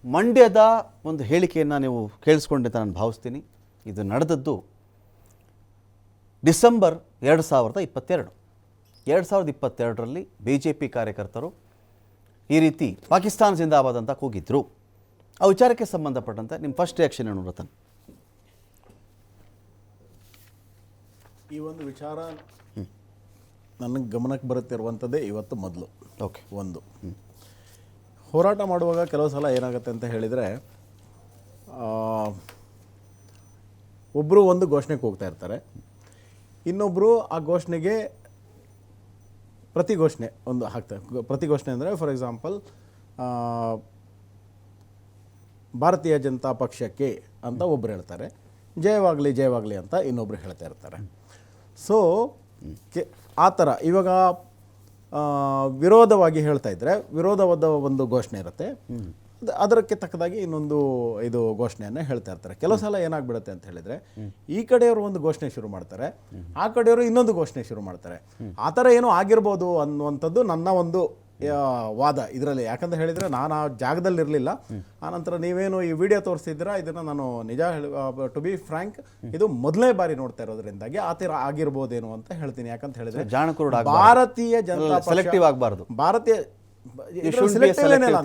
ಮಂಡ್ಯದ ಒಂದು ಹೇಳಿಕೆಯನ್ನು ನೀವು ಕೇಳಿಸ್ಕೊಂಡೆ ಅಂತ ನಾನು ಭಾವಿಸ್ತೀನಿ. ಇದು ನಡೆದದ್ದು ಡಿಸೆಂಬರ್ 2022. 2022ರಲ್ಲಿ BJP ಕಾರ್ಯಕರ್ತರು ಈ ರೀತಿ ಪಾಕಿಸ್ತಾನ ಜಿಂದಾಬಾದ್ ಅಂತ ಕೂಗಿದ್ರು. ಆ ವಿಚಾರಕ್ಕೆ ಸಂಬಂಧಪಟ್ಟಂತೆ ನಿಮ್ಮ ಫಸ್ಟ್ ರಿಯಾಕ್ಷನ್ ಏನು ರತನ್? ಈ ಒಂದು ವಿಚಾರ ನನಗೆ ಗಮನಕ್ಕೆ ಬರುತ್ತಿರುವಂಥದ್ದೇ ಇವತ್ತು ಮೊದಲು. ಓಕೆ, ಒಂದು ಹೋರಾಟ ಮಾಡುವಾಗ ಕೆಲವು ಸಲ ಏನಾಗುತ್ತೆ ಅಂತ ಹೇಳಿದರೆ, ಒಬ್ಬರು ಒಂದು ಘೋಷಣೆಗೆ ಹೋಗ್ತಾ ಇರ್ತಾರೆ, ಇನ್ನೊಬ್ಬರು ಆ ಘೋಷಣೆಗೆ ಪ್ರತಿ ಘೋಷಣೆ ಒಂದು ಹಾಕ್ತಾರೆ. ಪ್ರತಿ ಘೋಷಣೆ ಅಂದರೆ ಫಾರ್ ಎಕ್ಸಾಂಪಲ್ ಭಾರತೀಯ ಜನತಾ ಪಕ್ಷಕ್ಕೆ ಅಂತ ಒಬ್ಬರು ಹೇಳ್ತಾರೆ, ಜಯವಾಗಲಿ ಜಯವಾಗಲಿ ಅಂತ ಇನ್ನೊಬ್ರು ಹೇಳ್ತಾ ಇರ್ತಾರೆ. ಸೊ ಆ ಥರ ಇವಾಗ ವಿರೋಧವಾಗಿ ಹೇಳ್ತಾ ಇದ್ದರೆ ವಿರೋಧವಾದ ಒಂದು ಘೋಷಣೆ ಇರುತ್ತೆ, ಅದಕ್ಕೆ ತಕ್ಕದಾಗಿ ಇನ್ನೊಂದು ಇದು ಘೋಷಣೆಯನ್ನು ಹೇಳ್ತಾ ಇರ್ತಾರೆ. ಕೆಲವು ಸಲ ಏನಾಗ್ಬಿಡುತ್ತೆ ಅಂತ ಹೇಳಿದರೆ, ಈ ಕಡೆಯವರು ಒಂದು ಘೋಷಣೆ ಶುರು ಮಾಡ್ತಾರೆ, ಆ ಕಡೆಯವರು ಇನ್ನೊಂದು ಘೋಷಣೆ ಶುರು ಮಾಡ್ತಾರೆ. ಆ ಥರ ಏನೋ ಆಗಿರ್ಬೋದು ಅನ್ನುವಂಥದ್ದು ನನ್ನ ಒಂದು ವಾದ ಇದರಲ್ಲಿ. ಯಾಕಂತ ಹೇಳಿದರೆ ನಾನು ಆ ಜಾಗದಲ್ಲಿ ಇರಲಿಲ್ಲ. ಆನಂತರ ನೀವೇನು ಈ ವಿಡಿಯೋ ತೋರಿಸಿದ್ದೀರಾ, ಇದನ್ನು ನಾನು ನಿಜ ಟು ಬಿ ಫ್ರ್ಯಾಂಕ್ ಇದು ಮೊದಲನೇ ಬಾರಿ ನೋಡ್ತಾ ಇರೋದ್ರಿಂದಾಗಿ ಆ ಥರ ಆಗಿರ್ಬೋದೇನೋ ಅಂತ ಹೇಳ್ತೀನಿ. ಯಾಕಂತ ಹೇಳಿದ್ರೆ ಭಾರತೀಯ ಜನತಾ ಸೆಲೆಕ್ಟಿವ್ ಆಗಬಾರ್ದು, ಭಾರತೀಯ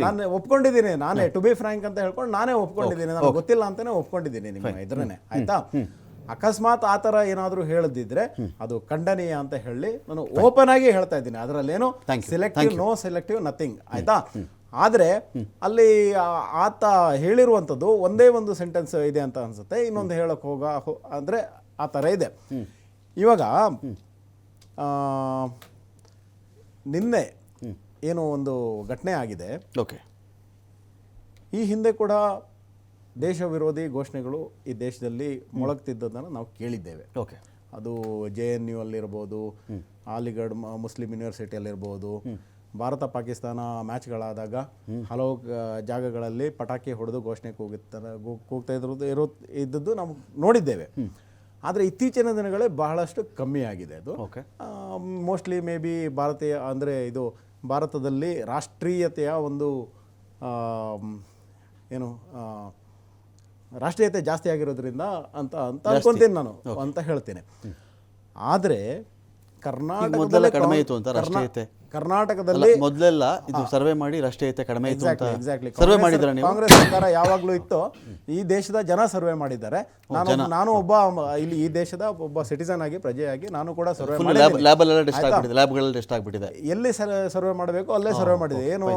ನಾನು ಒಪ್ಕೊಂಡಿದ್ದೀನಿ, ನಾನೇ ಟು ಬಿ ಫ್ರ್ಯಾಂಕ್ ಅಂತ ಹೇಳ್ಕೊಂಡು ನಾನೇ ಒಪ್ಕೊಂಡಿದ್ದೀನಿ, ನನಗೆ ಗೊತ್ತಿಲ್ಲ ಅಂತಾನೆ ಒಪ್ಕೊಂಡಿದ್ದೀನಿ ನಿಮ್ಮ ಇದ್ರನ್ನೇ. ಆಯ್ತಾ, ಅಕಸ್ಮಾತ್ ಆ ಥರ ಏನಾದರೂ ಹೇಳದಿದ್ರೆ ಅದು ಖಂಡನೀಯ ಅಂತ ಹೇಳಿ ನಾನು ಓಪನ್ ಆಗಿ ಹೇಳ್ತಾ ಇದ್ದೀನಿ. ಅದರಲ್ಲೇನು ಸೆಲೆಕ್ಟಿವ್, ನೋ ಸೆಲೆಕ್ಟಿವ್, ನಥಿಂಗ್. ಆಯ್ತಾ, ಆದರೆ ಅಲ್ಲಿ ಆತ ಹೇಳಿರುವಂಥದ್ದು ಒಂದೇ ಒಂದು ಸೆಂಟೆನ್ಸ್ ಇದೆ ಅಂತ ಅನ್ಸುತ್ತೆ, ಇನ್ನೊಂದು ಹೇಳಕ್ಕೆ ಅಂದರೆ ಆ ಥರ ಇದೆ. ಇವಾಗ ನಿನ್ನೆ ಏನೋ ಒಂದು ಘಟನೆ ಆಗಿದೆ. ಓಕೆ, ಈ ಹಿಂದೆ ಕೂಡ ದೇಶ ವಿರೋಧಿ ಘೋಷಣೆಗಳು ಈ ದೇಶದಲ್ಲಿ ಮೊಳಗ್ತಿದ್ದದನ್ನು ನಾವು ಕೇಳಿದ್ದೇವೆ. ಓಕೆ, ಅದು JNU ಅಲ್ಲಿರ್ಬೋದು, ಅಲಿಗಢ್ ಮುಸ್ಲಿಂ ಯೂನಿವರ್ಸಿಟಿಯಲ್ಲಿರ್ಬೋದು. ಭಾರತ ಪಾಕಿಸ್ತಾನ ಮ್ಯಾಚ್ಗಳಾದಾಗ ಹಲವು ಜಾಗಗಳಲ್ಲಿ ಪಟಾಕಿ ಹೊಡೆದು ಘೋಷಣೆ ಕೂಗ್ತಾ ಇದ್ದದ್ದು ನಾವು ನೋಡಿದ್ದೇವೆ. ಆದರೆ ಇತ್ತೀಚಿನ ದಿನಗಳೇ ಬಹಳಷ್ಟು ಕಮ್ಮಿ ಆಗಿದೆ ಅದು. ಮೋಸ್ಟ್ಲಿ ಮೇ ಬಿ ಭಾರತೀಯ ಅಂದರೆ ಇದು ಭಾರತದಲ್ಲಿ ರಾಷ್ಟ್ರೀಯತೆಯ ಒಂದು ಏನು ರಾಷ್ಟ್ರೀಯತೆ ಜಾಸ್ತಿ ಆಗಿರೋದ್ರಿಂದ ಅಂತ ಅನ್ಕೊಂತೀನಿ ನಾನು ಅಂತ ಹೇಳ್ತೇನೆ. ಆದರೆ ಕರ್ನಾಟಕದಲ್ಲಿ ಮೊದಲೆಲ್ಲ ಇದು ಸರ್ವೆ ಮಾಡಿ ರಾಷ್ಟ್ರೀಯತೆ ಕಡಿಮೆ ಇತ್ತು ಅಂತ ಸರ್ವೆ ಮಾಡಿದ್ರೆ ನೀವು ಕಾಂಗ್ರೆಸ್ ಸರ್ಕಾರ ಯಾವಾಗಲೂ ಇತ್ತು, ಈ ದೇಶದ ಜನ ಸರ್ವೆ ಮಾಡಿದ್ದಾರೆ. ನಾನು ಒಬ್ಬ ಇಲ್ಲಿ ಈ ದೇಶದ ಒಬ್ಬ ಸಿಟಿಸನ್ ಆಗಿ, ಪ್ರಜೆಯಾಗಿ ನಾನು ಕೂಡ ಸರ್ವೆ ಆಗ್ಬಿಟ್ಟಿದೆ. ಎಲ್ಲಿ ಸರ್ವೆ ಮಾಡಬೇಕು ಅಲ್ಲೇ ಸರ್ವೆ ಮಾಡಿದೆ. ಏನು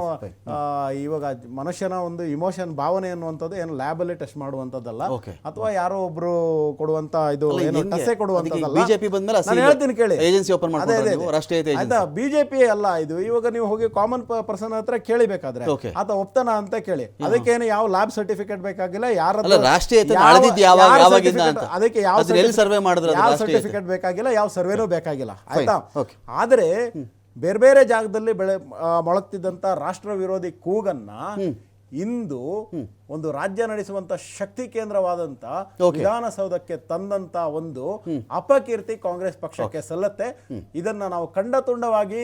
ಇವಾಗ ಮನುಷ್ಯನ ಒಂದು ಇಮೋಷನ್, ಭಾವನೆ ಅನ್ನುವಂಥದ್ದು ಏನು ಲ್ಯಾಬಲ್ಲಿ ಟೆಸ್ಟ್ ಮಾಡುವಂಥದ್ದಲ್ಲ, ಅಥವಾ ಯಾರೋ ಒಬ್ರು ಕೊಡುವಂತ ಇದು ಏನು ಟೆಸ್ಸೆ ಕೊಡುವಂಥದ್ದಲ್ಲ. ಬಿಜೆಪಿ ಬಂದ್ಮೇಲೆ ನಾನು ಹೇಳ್ತೀನಿ ಕೇಳಿ, ಏಜೆನ್ಸಿ ಓಪನ್ ಮಾಡಿದ್ರು ರಾಷ್ಟ್ರೀಯತೆ ಆಯ್ತಾ. ಬಿಜೆಪಿ ಅಲ್ಲ ಇದು. ಇವಾಗ ನೀವು ಹೋಗಿ ಕಾಮನ್ ಪರ್ಸನ್ ಹತ್ರ ಕೇಳಿಬೇಕಾದ್ರೆ ಆತ ಒಪ್ತಾನ ಅಂತ ಕೇಳಿ, ಅದಕ್ಕೇನು ಯಾವ ಲ್ಯಾಬ್ ಸರ್ಟಿಫಿಕೇಟ್ ಬೇಕಾಗಿಲ್ಲ, ಅದಕ್ಕೆ ಯಾವ ಸರ್ಟಿಫಿಕೇಟ್ ಬೇಕಾಗಿಲ್ಲ, ಯಾವ ಸರ್ವೇನೂ ಬೇಕಾಗಿಲ್ಲ. ಆಯ್ತಾ. ಆದರೆ ಬೇರೆ ಬೇರೆ ಜಾಗದಲ್ಲಿ ಮೊಳಗ್ತಿದ್ದಂತ ರಾಷ್ಟ್ರ ವಿರೋಧಿ ಕೂಗನ್ನ ಇಂದು ಒಂದು ರಾಜ್ಯ ನಡೆಸುವಂತ ಶಕ್ತಿ ಕೇಂದ್ರವಾದಂತ ವಿಧಾನಸೌಧಕ್ಕೆ ತಂದಂತ ಒಂದು ಅಪಕೀರ್ತಿ ಕಾಂಗ್ರೆಸ್ ಪಕ್ಷಕ್ಕೆ ಸಲ್ಲತ್ತೆ. ಇದನ್ನ ನಾವು ಖಂಡತುಂಡವಾಗಿ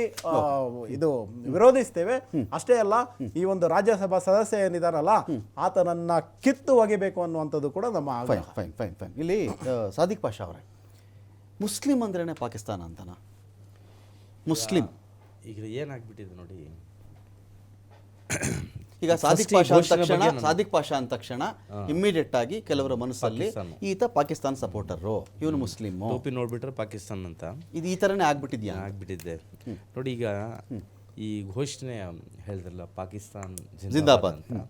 ಇದು ವಿರೋಧಿಸ್ತೇವೆ. ಅಷ್ಟೇ ಅಲ್ಲ, ಈ ಒಂದು ರಾಜ್ಯಸಭಾ ಸದಸ್ಯ ಏನಿದಾರಲ್ಲ ಆತನನ್ನ ಕಿತ್ತು ಒಗಿಬೇಕು ಅನ್ನುವಂಥದ್ದು ಕೂಡ ನಮ್ಮ ಆಗ್ರಹ. ಇಲ್ಲಿ ಸಾದಿಕ್ ಪಾಷಾ ಅವರೇ, ಮುಸ್ಲಿಂ ಅಂದ್ರೇನೆ ಪಾಕಿಸ್ತಾನ ಅಂತನಾ? ಮುಸ್ಲಿಂ ಈಗ ಏನಾಗ್ಬಿಟ್ಟಿದೆ ನೋಡಿ, ಈಗ ಸಾದಿಕ್ ಪಾಷಾ ಅಂದ ತಕ್ಷಣ ಇಮ್ಮಿಡಿಯೇಟ್ ಆಗಿ ಕೆಲವರ ಮನಸ್ಸಲ್ಲಿ ಈತ ಪಾಕಿಸ್ತಾನ ಸಪೋರ್ಟರು, ಇವನು ಮುಸ್ಲಿಂ, ಟೋಪಿ ನೋಡ್ಬಿಟ್ರೆ ಪಾಕಿಸ್ತಾನ ಅಂತ ಇದು ಈ ಥರನೇ ಆಗ್ಬಿಟ್ಟಿದೆ ನೋಡಿ. ಈಗ ಈ ಘೋಷಣೆ ಹೇಳಿದ್ರಲ್ಲ ಪಾಕಿಸ್ತಾನ ಜಿಂದಾಬಾದ್ ಅಂತ,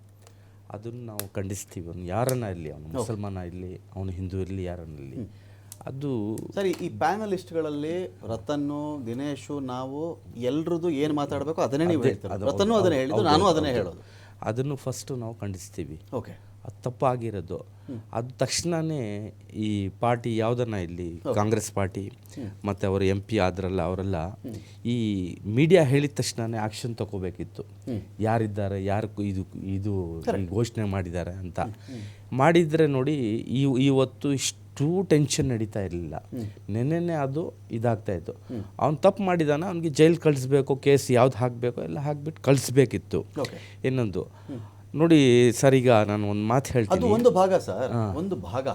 ಅದನ್ನು ನಾವು ಖಂಡಿಸ್ತೀವಿ. ಅವನು ಯಾರನ್ನ ಇರಲಿ, ಅವನು ಮುಸಲ್ಮಾನ ಇರಲಿ, ಅವನು ಹಿಂದೂ ಇರಲಿ, ಯಾರನ್ನ ಇರಲಿ. ಅದು ಸರಿ. ಈ ಪ್ಯಾನಲಿಸ್ಟ್ಗಳಲ್ಲಿ ರತನ್ನು, ದಿನೇಶು, ನಾವು ಎಲ್ರದ್ದು ಏನು ಮಾತಾಡಬೇಕು ಅದನ್ನೇ ನೀವು ಹೇಳ್ತೀರ. ರತನ್ನು ಅದನ್ನೇ ಹೇಳಿದ್ದು, ನಾನು ಅದನ್ನೇ ಹೇಳೋದು. ಅದನ್ನು ಫಸ್ಟು ನಾವು ಖಂಡಿಸ್ತೀವಿ. ಓಕೆ, ಅದು ತಪ್ಪಾಗಿರೋದು. ಅದು ತಕ್ಷಣವೇ ಈ ಪಾರ್ಟಿ ಯಾವುದನ್ನ ಇಲ್ಲಿ ಕಾಂಗ್ರೆಸ್ ಪಾರ್ಟಿ ಮತ್ತು ಅವರು MP ಆದ್ರಲ್ಲ, ಅವರೆಲ್ಲ ಈ ಮೀಡಿಯಾ ಹೇಳಿದ ತಕ್ಷಣವೇ ಆ್ಯಕ್ಷನ್ ತಗೋಬೇಕಿತ್ತು. ಯಾರಿದ್ದಾರೆ, ಯಾರು ಇದು ಘೋಷಣೆ ಮಾಡಿದ್ದಾರೆ ಅಂತ ಮಾಡಿದರೆ ನೋಡಿ ಇವತ್ತು ಇಷ್ಟು ಟೆನ್ಷನ್ ನಡೀತಾ ಇರಲಿಲ್ಲ. ನೆನ್ನೆ ಅದು ಇದಾಗ್ತಾಯಿತ್ತು. ಅವ್ನು ತಪ್ಪು ಮಾಡಿದಾನ, ಅವ್ನಿಗೆ ಜೈಲ್ ಕಳಿಸ್ಬೇಕು, ಕೇಸ್ ಯಾವ್ದು ಹಾಕಬೇಕು ಎಲ್ಲ ಹಾಕ್ಬಿಟ್ಟು ಕಳಿಸ್ಬೇಕಿತ್ತು. ಇನ್ನೊಂದು ನೋಡಿ ಸರ್, ಈಗ ನಾನು ಒಂದು ಮಾತು ಅದು ಹೇಳ್ತೀನಿ. ಒಂದು ಭಾಗ ಸರ್, ಒಂದು ಭಾಗ.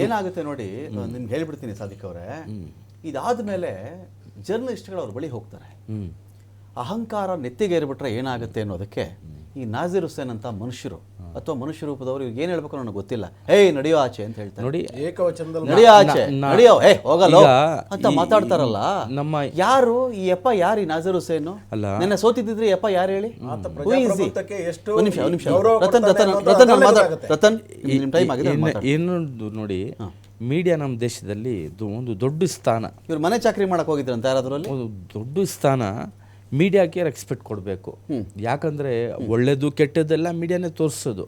ಏನಾಗುತ್ತೆ ನೋಡಿ, ನಿಮ್ಗೆ ಹೇಳ್ಬಿಡ್ತೀನಿ ಸಾದಿಕ್ ಅವರೇ, ಇದಾದ ಮೇಲೆ ಜರ್ನಲಿಸ್ಟ್ಗಳು ಅವ್ರ ಬಳಿ ಹೋಗ್ತಾರೆ. ಅಹಂಕಾರ ನೆತ್ತಿಗೇರಿಬಿಟ್ರೆ ಏನಾಗುತ್ತೆ ಅನ್ನೋದಕ್ಕೆ ಈ ನಾಜೀರ್ ಹುಸೇನ್ ಅಂತ ಮನುಷ್ಯರು ಅಥವಾ ಮನುಷ್ಯ ರೂಪದವರು ಇವ್ರಿಗೆ ಏನು ಹೇಳ್ಬೇಕು ನನಗೆ ಗೊತ್ತಿಲ್ಲ, ಏಯ್ ನಡೆಯೋ ಆಚೆ ಅಂತ ಹೇಳ್ತಾರೆ. ನೋಡಿ, ಏಕವಚನದಲ್ಲಿ ನಡೆಯೋ ಆಚೆ, ನಡೆಯೋ, ಏ ಹೋಗಲ್ಲ ಅಂತ ಮಾತಾಡ್ತಾರಲ್ಲ. ನಮ್ಮ ಯಾರು ಈ ಅಪ್ಪ, ಯಾರು ಈ ನಾಜೀರ್ ಹುಸೇನ್? ಅಲ್ಲ, ನೆನ್ನೆ ಸೋತಿದ್ರಿ ಅಪ್ಪ, ಯಾರು ಹೇಳಿ? ಎಷ್ಟು ಒಂದು ನಿಮಿಷ ಗೌರವ ರತನ್ ಕೊಡ್ತಾನೆ ರತನ್ ಅನ್ನೋದು ರತನ್ ಗೊತ್ತಾಗುತ್ತೆ. ರತನ್ ನಿಮ್ಮ ಟೈಮ್ ಆಗಿದೆ. ಏನೊಂದು ನೋಡಿ, ಮೀಡಿಯಾ ನಮ್ಮ ದೇಶದಲ್ಲಿ ಒಂದು ದೊಡ್ಡ ಸ್ಥಾನ. ಇವ್ರು ಮನೆ ಚಾಕರಿ ಮಾಡಕ್ ಹೋಗಿದ್ರಂತ ಯಾರಾದ್ರಲ್ಲಿ? ಒಂದು ದೊಡ್ಡ ಸ್ಥಾನ ಮೀಡಿಯಾಕ್ಕೆ ರೆಸ್ಪೆಕ್ಟ್ ಕೊಡಬೇಕು. ಯಾಕಂದರೆ ಒಳ್ಳೇದು ಕೆಟ್ಟದ್ದೆಲ್ಲ ಮೀಡಿಯಾನೇ ತೋರಿಸೋದು.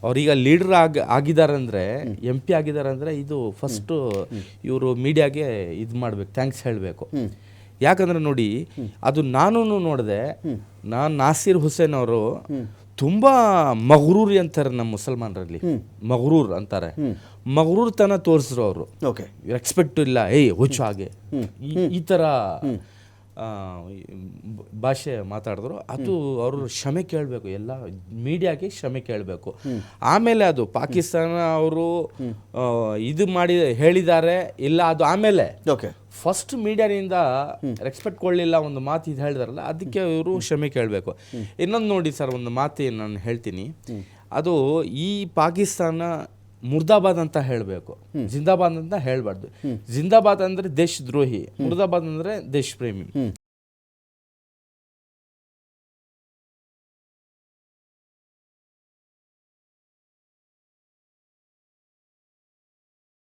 ಅವ್ರೀಗ ಲೀಡರ್ ಆಗಿದ್ದಾರೆ ಅಂದರೆ, MP ಆಗಿದ್ದಾರೆ ಅಂದರೆ, ಇದು ಫಸ್ಟು ಇವರು ಮೀಡಿಯಾಗೆ ಇದು ಮಾಡಬೇಕು, ಥ್ಯಾಂಕ್ಸ್ ಹೇಳಬೇಕು. ಯಾಕಂದರೆ ನೋಡಿ, ಅದು ನಾನು ನೋಡಿದೆ, ನಾಸೀರ್ ಹುಸೇನ್ ಅವರು ತುಂಬ ಮಗ್ರೂರಿ ಅಂತಾರೆ ನಮ್ಮ ಮುಸಲ್ಮಾನರಲ್ಲಿ, ಮಗ್ರೂರ್ ಅಂತಾರೆ. ಮಗ್ರೂರ್ ತನ ತೋರಿಸಿದ್ರು ಅವರು. ಓಕೆ, ರೆಸ್ಪೆಕ್ಟ್ ಇಲ್ಲ, ಏಯ್ ಹುಚ್ಚು ಹಾಗೆ ಈ ಥರ ಭಾಷೆ ಮಾತಾಡಿದ್ರು. ಅದು ಅವರು ಕ್ಷಮೆ ಕೇಳಬೇಕು, ಎಲ್ಲ ಮೀಡಿಯಾಗೆ ಕ್ಷಮೆ ಕೇಳಬೇಕು. ಆಮೇಲೆ ಅದು ಪಾಕಿಸ್ತಾನ ಅವರು ಇದು ಮಾಡಿ ಹೇಳಿದ್ದಾರೆ ಇಲ್ಲ, ಅದು ಆಮೇಲೆ ಓಕೆ, ಫಸ್ಟ್ ಮೀಡಿಯಾದಿಂದ ರೆಸ್ಪೆಕ್ಟ್ ಕೊಡಲಿಲ್ಲ, ಒಂದು ಮಾತು ಇದು ಹೇಳಿದಾರಲ್ಲ, ಅದಕ್ಕೆ ಇವರು ಕ್ಷಮೆ ಕೇಳಬೇಕು. ಇನ್ನೊಂದು ನೋಡಿ ಸರ್, ಒಂದು ಮಾತು ನಾನು ಹೇಳ್ತೀನಿ. ಅದು ಈ ಪಾಕಿಸ್ತಾನ ಮುರ್ದಾಬಾದ್ ಅಂತ ಹೇಳಬೇಕು, ಜಿಂದಾಬಾದ್ ಅಂತ ಹೇಳಬಾರ್ದು. ಜಿಂದಾಬಾದ್ ಅಂದರೆ ದೇಶದ್ರೋಹಿ, ಮುರ್ದಾಬಾದ್ ಅಂದರೆ ದೇಶ ಪ್ರೇಮಿ.